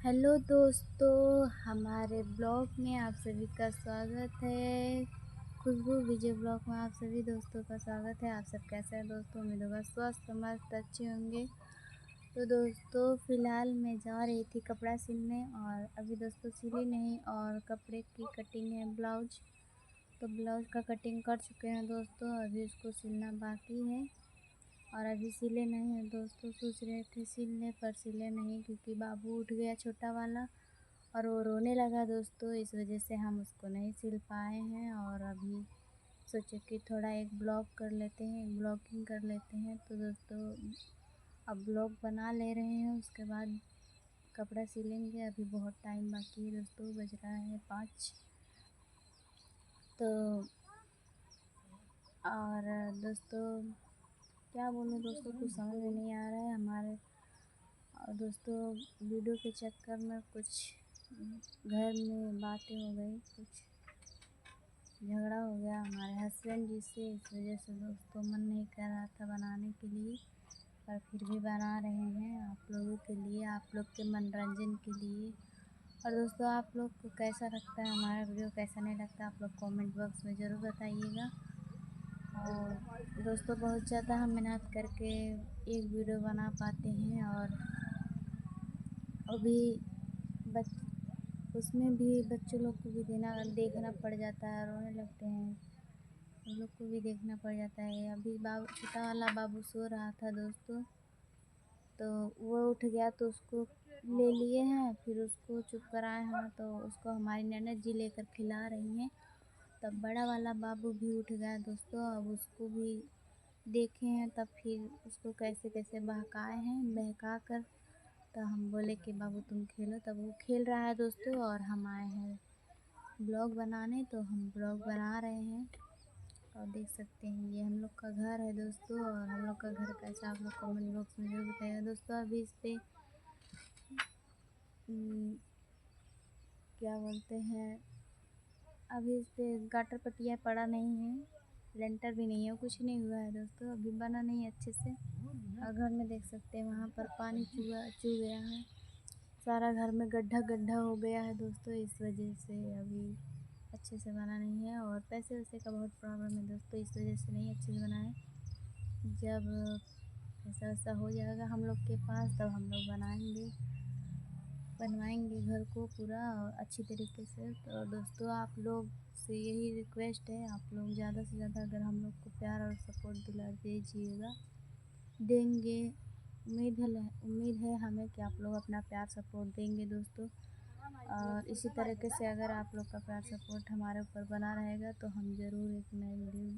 Hello दोस्तों, हमारे blog में आप सभी का स्वागत है। खुशबू विजय ब्लॉग में आप सभी दोस्तों का स्वागत है। आप सब कैसे हैं दोस्तों? उम्मीद होगा स्वस्थ मस्त अच्छे होंगे। तो दोस्तों फ़िलहाल मैं जा रही थी कपड़ा सिलने और अभी दोस्तों सिली नहीं और कपड़े की कटिंग है ब्लाउज। तो ब्लाउज का कटिंग कर चुके हैं दोस्तों, अभी उसको सिलना बाकी है और अभी सिले नहीं हैं दोस्तों। सोच रहे थे सिलने पर सिले नहीं क्योंकि बाबू उठ गया छोटा वाला और वो रोने लगा दोस्तों, इस वजह से हम उसको नहीं सिल पाए हैं। और अभी सोचे कि थोड़ा एक ब्लॉग कर लेते हैं, एक ब्लॉगिंग कर लेते हैं। तो दोस्तों अब ब्लॉग बना ले रहे हैं, उसके बाद कपड़ा सिलेंगे। अभी बहुत टाइम बाकी है दोस्तों, बज रहा है 5। तो और दोस्तों क्या बोलूँ दोस्तों, कुछ समझ में नहीं आ रहा है हमारे। और दोस्तों वीडियो के चक्कर में कुछ घर में बातें हो गई, कुछ झगड़ा हो गया हमारे हस्बैंड जी से, इस वजह से दोस्तों मन नहीं कर रहा था बनाने के लिए, पर फिर भी बना रहे हैं आप लोगों के लिए, आप लोग के मनोरंजन के लिए। और दोस्तों आप लोग को कैसा लगता है हमारा वीडियो, कैसा नहीं लगता, आप लोग कमेंट बॉक्स में ज़रूर बताइएगा। और दोस्तों बहुत ज़्यादा हम मेहनत करके एक वीडियो बना पाते हैं और अभी बच उसमें भी बच्चों लोग को भी देखना पड़ जाता है, रोने लगते हैं, उन लोग को भी देखना पड़ जाता है। अभी बाबू छोटा वाला बाबू सो रहा था दोस्तों, तो वो उठ गया तो उसको ले लिए हैं, फिर उसको चुप कराए हैं तो उसको हमारी ननद जी लेकर खिला रही हैं। तब बड़ा वाला बाबू भी उठ गया दोस्तों, अब उसको भी देखे हैं, तब फिर उसको कैसे कैसे बहकाए हैं, बहका कर तो हम बोले कि बाबू तुम खेलो, तब वो खेल रहा है दोस्तों। और हम आए हैं ब्लॉग बनाने, तो हम ब्लॉग बना रहे हैं। और देख सकते हैं ये हम लोग का घर है दोस्तों, और हम लोग का घर कैसा आप लोग कमेंट बॉक्स में जरूर बताइएगा दोस्तों। अभी इस पर क्या बोलते हैं, अभी इस पर गाटर पट्टियाँ पड़ा नहीं है, लेंटर भी नहीं है, कुछ नहीं हुआ है दोस्तों, अभी बना नहीं है अच्छे से। और घर में देख सकते हैं वहाँ पर पानी चू गया है, सारा घर में गड्ढा गड्ढा हो गया है दोस्तों, इस वजह से अभी अच्छे से बना नहीं है। और पैसे वैसे का बहुत प्रॉब्लम है दोस्तों, इस वजह से नहीं अच्छे से बना है। जब ऐसा वैसा हो जाएगा हम लोग के पास तब हम लोग बनवाएंगे घर को पूरा और अच्छी तरीके से। तो दोस्तों आप लोग से यही रिक्वेस्ट है, आप लोग ज़्यादा से ज़्यादा अगर हम लोग को प्यार और सपोर्ट दुलार दीजिएगा, देंगे। उम्मीद है हमें कि आप लोग अपना प्यार सपोर्ट देंगे दोस्तों। और इसी तरीके से अगर आप लोग का प्यार सपोर्ट हमारे ऊपर बना रहेगा तो हम ज़रूर एक नई वीडियो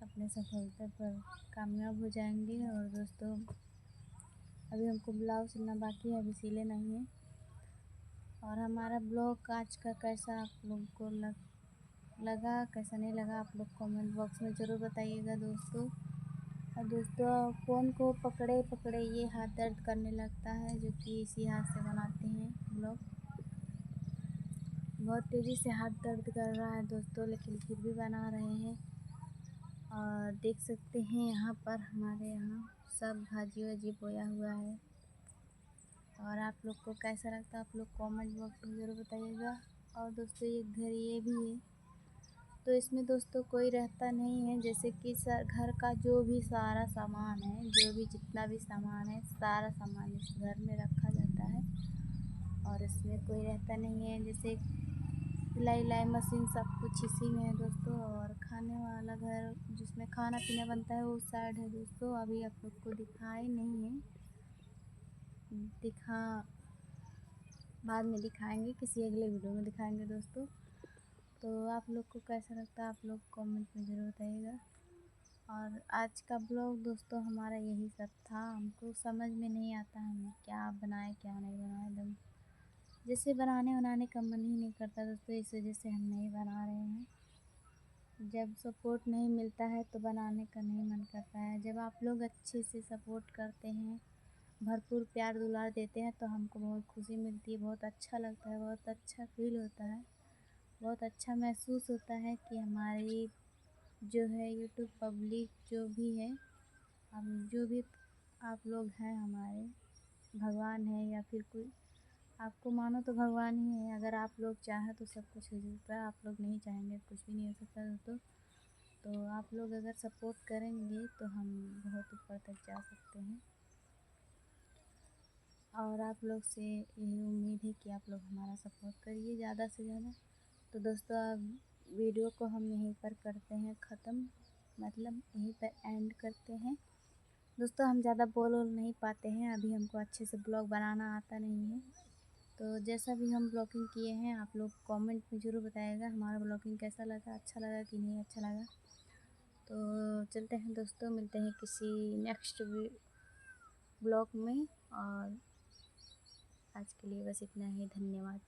अपने सफलता पर कामयाब हो जाएंगे। और दोस्तों अभी हमको ब्लाउज सिलना बाकी है, अभी सिले नहीं है। और हमारा ब्लॉग आज का कैसा आप लोग को लगा, कैसा नहीं लगा, आप लोग कमेंट बॉक्स में ज़रूर बताइएगा दोस्तों। और दोस्तों फ़ोन को पकड़े पकड़े ये हाथ दर्द करने लगता है, जो कि इसी हाथ से बनाते हैं ब्लॉग। बहुत तेज़ी से हाथ दर्द कर रहा है दोस्तों, लेकिन फिर भी बना रहे हैं। और देख सकते हैं यहाँ पर हमारे यहाँ सब भाजी वाजी बोया हुआ है। और आप लोग को कैसा लगता है आप लोग कमेंट बॉक्स में ज़रूर बताइएगा। और दोस्तों ये घर ये भी है, तो इसमें दोस्तों कोई रहता नहीं है, जैसे कि घर का जो भी सारा सामान है, जो भी जितना भी सामान है, सारा सामान इस घर में रखा जाता है और इसमें कोई रहता नहीं है। जैसे सिलाई मशीन सब कुछ इसी में है दोस्तों। और खाने वाला घर जिसमें खाना पीना बनता है वो साइड है दोस्तों, अभी आप लोग को दिखाई नहीं है, बाद में दिखाएंगे, किसी अगले वीडियो में दिखाएंगे दोस्तों। तो आप लोग को कैसा लगता है आप लोग कमेंट में ज़रूर बताइएगा। और आज का ब्लॉग दोस्तों हमारा यही सब था, हमको समझ में नहीं आता हम क्या बनाए क्या नहीं बनाए, एकदम जैसे बनाने का मन ही नहीं करता दोस्तों, इस वजह से हम नहीं बना रहे हैं। जब सपोर्ट नहीं मिलता है तो बनाने का नहीं मन करता है, जब आप लोग अच्छे से सपोर्ट करते हैं, भरपूर प्यार दुलार देते हैं, तो हमको बहुत खुशी मिलती है, बहुत अच्छा लगता है, बहुत अच्छा फील होता है, बहुत अच्छा महसूस होता है कि हमारी जो है यूट्यूब पब्लिक जो भी है, हम जो भी आप लोग हैं हमारे भगवान है या फिर कोई आपको मानो तो भगवान ही है। अगर आप लोग चाहें तो सब कुछ हो सकता है, आप लोग नहीं चाहेंगे कुछ भी नहीं हो सकता दोस्तों। तो आप लोग अगर सपोर्ट करेंगे तो हम बहुत ऊपर तक जा सकते हैं। और आप लोग से यही उम्मीद है कि आप लोग हमारा सपोर्ट करिए ज़्यादा से ज़्यादा। तो दोस्तों अब वीडियो को हम यहीं पर करते हैं ख़त्म, मतलब यहीं पर एंड करते हैं। दोस्तों हम ज़्यादा बोल नहीं पाते हैं, अभी हमको अच्छे से ब्लॉग बनाना आता नहीं है। तो जैसा भी हम ब्लॉगिंग किए हैं आप लोग कमेंट में ज़रूर बताइएगा हमारा ब्लॉगिंग कैसा लगा, अच्छा लगा कि नहीं अच्छा लगा। तो चलते हैं दोस्तों, मिलते हैं किसी नेक्स्ट ब्लॉग में। और आज के लिए बस इतना ही, धन्यवाद।